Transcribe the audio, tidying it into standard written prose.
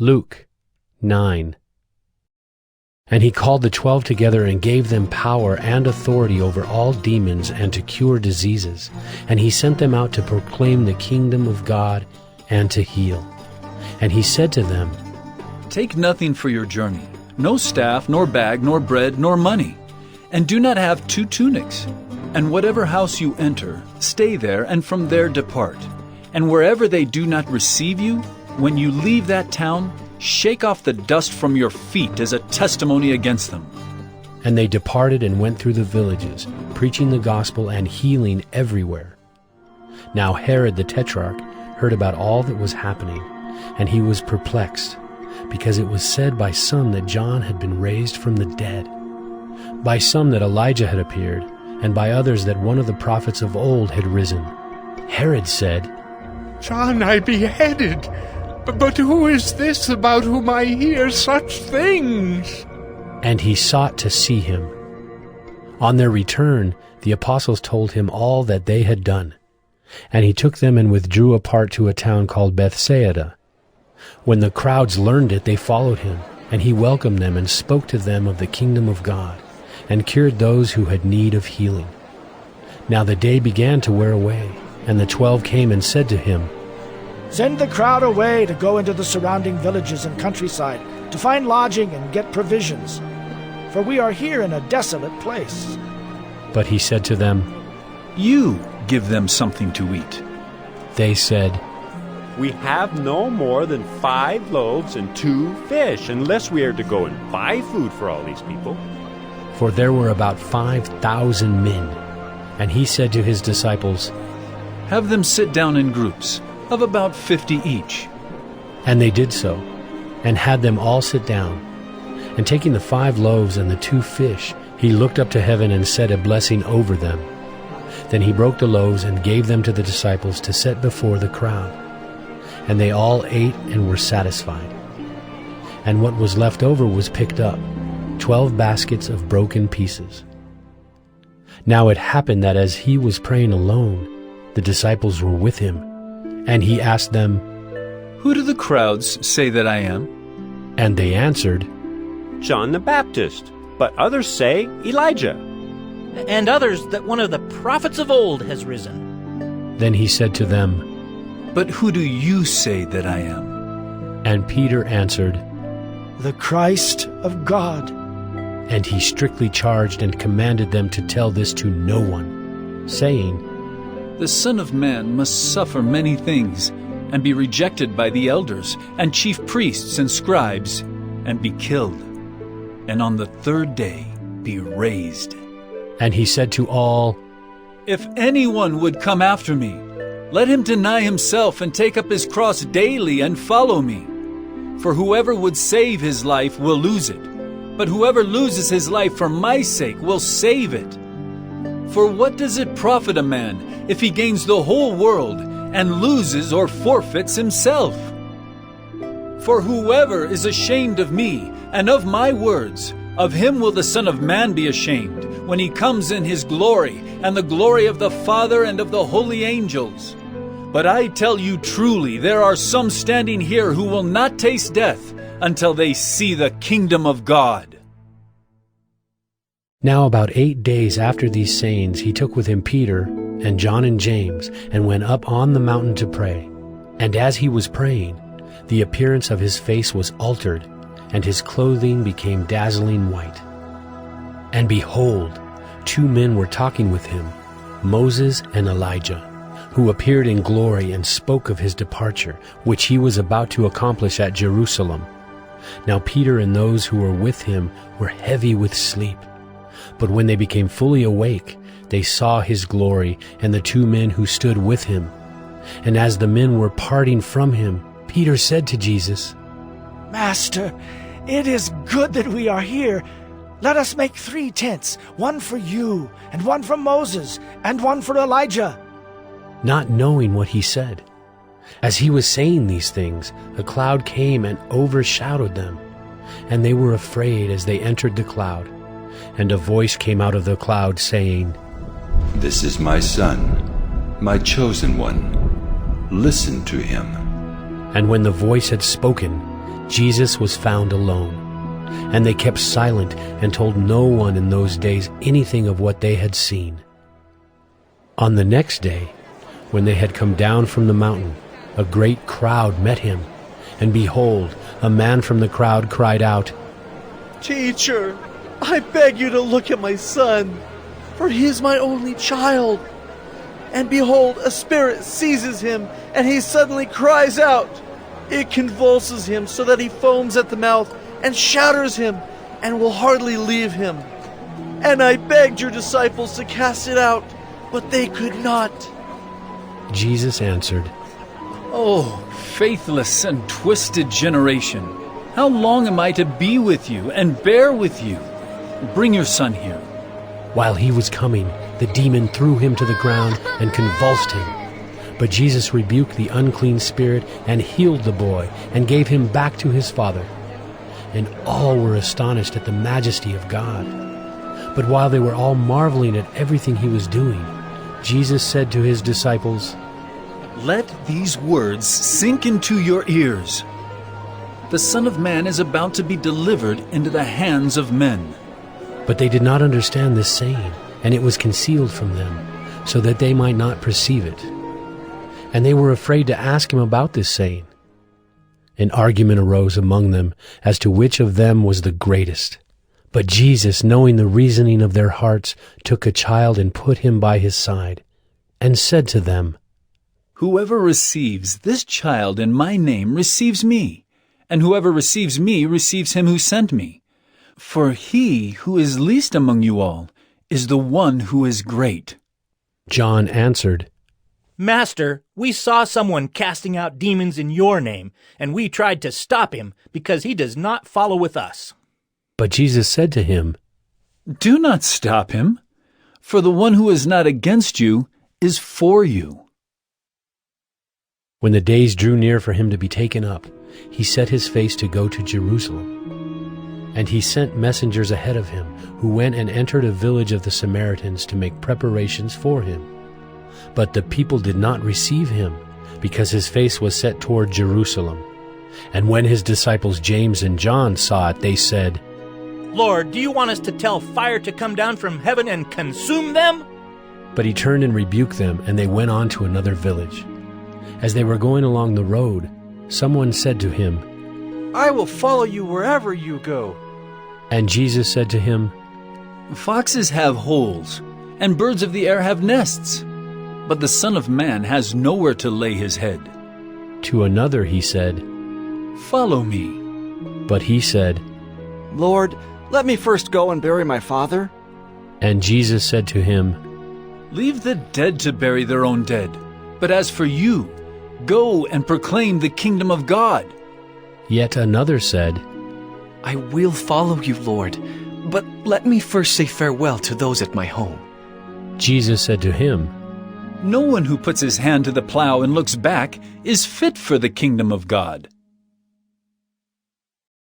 Luke 9. And he called the 12 together and gave them power and authority over all demons and to cure diseases. And he sent them out to proclaim the kingdom of God and to heal. And he said to them, Take nothing for your journey, no staff, nor bag, nor bread, nor money. And do not have 2 tunics. And whatever house you enter, stay there, and from there depart. And wherever they do not receive you, when you leave that town, shake off the dust from your feet as a testimony against them. And they departed and went through the villages, preaching the gospel and healing everywhere. Now Herod the Tetrarch heard about all that was happening, and he was perplexed, because it was said by some that John had been raised from the dead, by some that Elijah had appeared, and by others that one of the prophets of old had risen. Herod said, John I beheaded, but who is this about whom I hear such things? And he sought to see him. On their return, the apostles told him all that they had done. And he took them and withdrew apart to a town called Bethsaida. When the crowds learned it, they followed him, and he welcomed them and spoke to them of the kingdom of God, and cured those who had need of healing. Now the day began to wear away, and the 12 came and said to him, Send the crowd away to go into the surrounding villages and countryside, to find lodging and get provisions, for we are here in a desolate place. But he said to them, You give them something to eat. They said, We have no more than 5 loaves and 2 fish, unless we are to go and buy food for all these people. For there were about 5,000 men. And he said to his disciples, Have them sit down in groups of about 50 each. And they did so, and had them all sit down. And taking the 5 loaves and the 2 fish, he looked up to heaven and said a blessing over them. Then he broke the loaves and gave them to the disciples to set before the crowd. And they all ate and were satisfied. And what was left over was picked up, 12 baskets of broken pieces. Now it happened that as he was praying alone, the disciples were with him. And he asked them, Who do the crowds say that I am? And they answered, John the Baptist, but others say Elijah. And others that one of the prophets of old has risen. Then he said to them, But who do you say that I am? And Peter answered, The Christ of God. And he strictly charged and commanded them to tell this to no one, saying, The Son of Man must suffer many things, and be rejected by the elders, and chief priests and scribes, and be killed, and on the 3rd day be raised. And he said to all, If anyone would come after me, let him deny himself and take up his cross daily and follow me. For whoever would save his life will lose it, but whoever loses his life for my sake will save it. For what does it profit a man if he gains the whole world and loses or forfeits himself? For whoever is ashamed of me and of my words, of him will the Son of Man be ashamed, when he comes in his glory and the glory of the Father and of the holy angels. But I tell you truly, there are some standing here who will not taste death until they see the kingdom of God. Now about 8 days after these sayings, he took with him Peter and John and James, and went up on the mountain to pray. And as he was praying, the appearance of his face was altered, and his clothing became dazzling white. And behold, 2 men were talking with him, Moses and Elijah, who appeared in glory and spoke of his departure, which he was about to accomplish at Jerusalem. Now Peter and those who were with him were heavy with sleep. But when they became fully awake, they saw his glory and the 2 men who stood with him. And as the men were parting from him, Peter said to Jesus, Master, it is good that we are here. Let us make 3 tents, one for you, and one for Moses, and one for Elijah. Not knowing what he said. As he was saying these things, a cloud came and overshadowed them, and they were afraid as they entered the cloud. And a voice came out of the cloud saying, This is my son, my chosen one. Listen to him. And when the voice had spoken, Jesus was found alone, and they kept silent and told no one in those days anything of what they had seen. On the next day, when they had come down from the mountain, a great crowd met him, and behold, a man from the crowd cried out, "Teacher, I beg you to look at my son, for he is my only child. And behold, a spirit seizes him, and he suddenly cries out. It convulses him so that he foams at the mouth and shatters him, and will hardly leave him. And I begged your disciples to cast it out, but they could not." Jesus answered, Oh, faithless and twisted generation, how long am I to be with you and bear with you? Bring your son here. While he was coming, the demon threw him to the ground and convulsed him. But Jesus rebuked the unclean spirit and healed the boy and gave him back to his father. And all were astonished at the majesty of God. But while they were all marveling at everything he was doing, Jesus said to his disciples, Let these words sink into your ears. The Son of Man is about to be delivered into the hands of men. But they did not understand this saying, and it was concealed from them, so that they might not perceive it. And they were afraid to ask him about this saying. An argument arose among them as to which of them was the greatest. But Jesus, knowing the reasoning of their hearts, took a child and put him by his side, and said to them, Whoever receives this child in my name receives me, and whoever receives me receives him who sent me. For he who is least among you all is the one who is great. John answered, Master, we saw someone casting out demons in your name, and we tried to stop him because he does not follow with us. But Jesus said to him, Do not stop him, for the one who is not against you is for you. When the days drew near for him to be taken up, he set his face to go to Jerusalem. And he sent messengers ahead of him, who went and entered a village of the Samaritans to make preparations for him. But the people did not receive him, because his face was set toward Jerusalem. And when his disciples James and John saw it, they said, Lord, do you want us to tell fire to come down from heaven and consume them? But he turned and rebuked them, and they went on to another village. As they were going along the road, someone said to him, "I will follow you wherever you go." And Jesus said to him, Foxes have holes, and birds of the air have nests, but the Son of Man has nowhere to lay his head. To another he said, Follow me. But he said, "Lord, let me first go and bury my father." And Jesus said to him, Leave the dead to bury their own dead, but as for you, go and proclaim the kingdom of God. Yet another said, I will follow you, Lord, but let me first say farewell to those at my home. Jesus said to him, No one who puts his hand to the plow and looks back is fit for the kingdom of God.